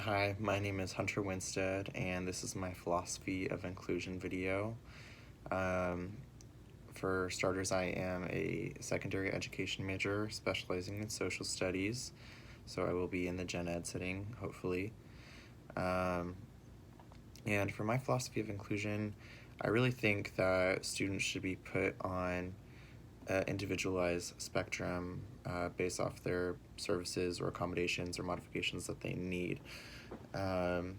Hi, my name is Hunter Winstead, and this is my philosophy of inclusion video. Um, for starters, I am a secondary education major specializing in social studies, so I will be in the gen ed setting, hopefully. Um, and for my philosophy of inclusion, I really think that students should be put on an individualized spectrum based off their services or accommodations or modifications that they need. Um,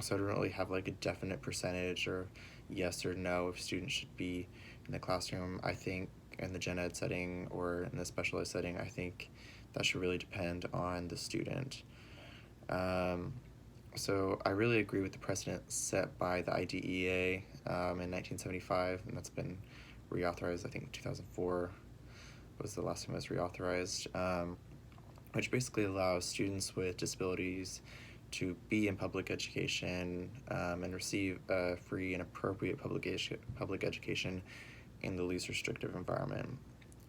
so I don't really have like a definite percentage or yes or no if students should be in the classroom. I think in the gen ed setting or in the specialized setting, I think that should really depend on the student. Um, so I really agree with the precedent set by the IDEA in 1975, and that's been reauthorized. I think 2004 was the last time it was reauthorized, which basically allows students with disabilities to be in public education and receive a free and appropriate public education in the least restrictive environment.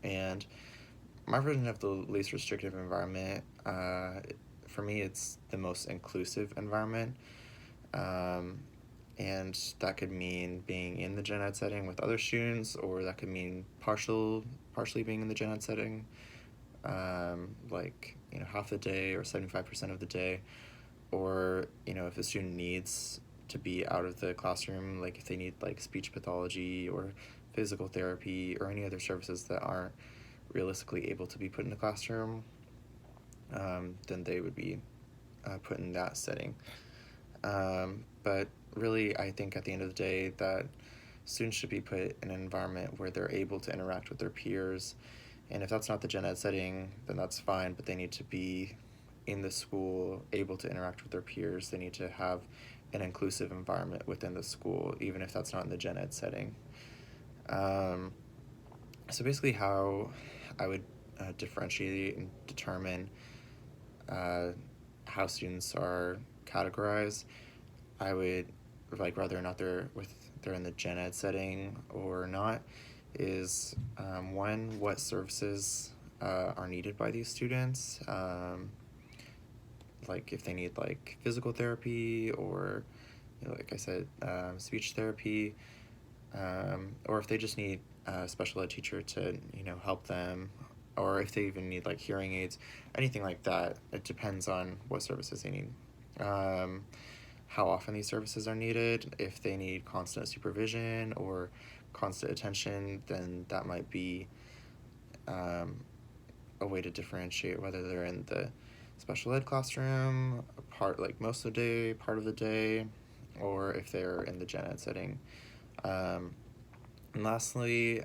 And my version of the least restrictive environment, for me, it's the most inclusive environment. Um, and that could mean being in the gen ed setting with other students, or that could mean partially being in the gen ed setting, like half the day or 75% of the day, or if the student needs to be out of the classroom, like if they need like speech pathology or physical therapy or any other services that aren't realistically able to be put in the classroom, then they would be put in that setting. But really, I think at the end of the day that students should be put in an environment where they're able to interact with their peers. And if that's not the gen ed setting, then that's fine, but they need to be in the school, able to interact with their peers. They need to have an inclusive environment within the school, even if that's not in the gen ed setting. Um, so basically, how I would differentiate and determine uh, how students are categorized, I would like whether or not they're in the gen ed setting or not, is one, what services are needed by these students, like if they need like physical therapy or like I said, speech therapy, or if they just need a special ed teacher to help them, or if they even need like hearing aids, anything like that. It depends on what services they need. Um, how often these services are needed. If they need constant supervision or constant attention, then that might be a way to differentiate whether they're in the special ed classroom, part like most of the day, part of the day, or if they're in the gen ed setting. And lastly,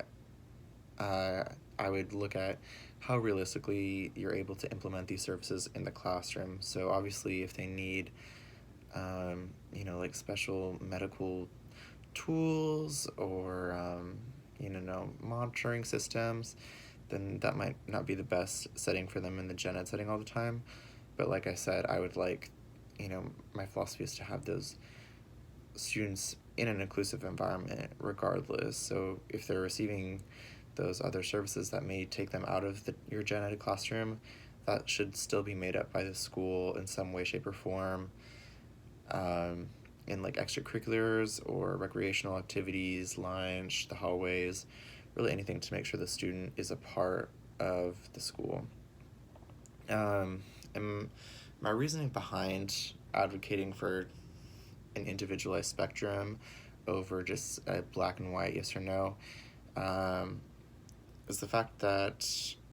I would look at how realistically you're able to implement these services in the classroom. So obviously, if they need like special medical tools or monitoring systems, then that might not be the best setting for them in the gen ed setting all the time. But like I said, I would like, my philosophy is to have those students in an inclusive environment regardless. So if they're receiving those other services that may take them out of your gen ed classroom, that should still be made up by the school in some way, shape, or form, in like extracurriculars or recreational activities, lunch, the hallways, really anything to make sure the student is a part of the school. And my reasoning behind advocating for an individualized spectrum over just a black and white yes or no, is the fact that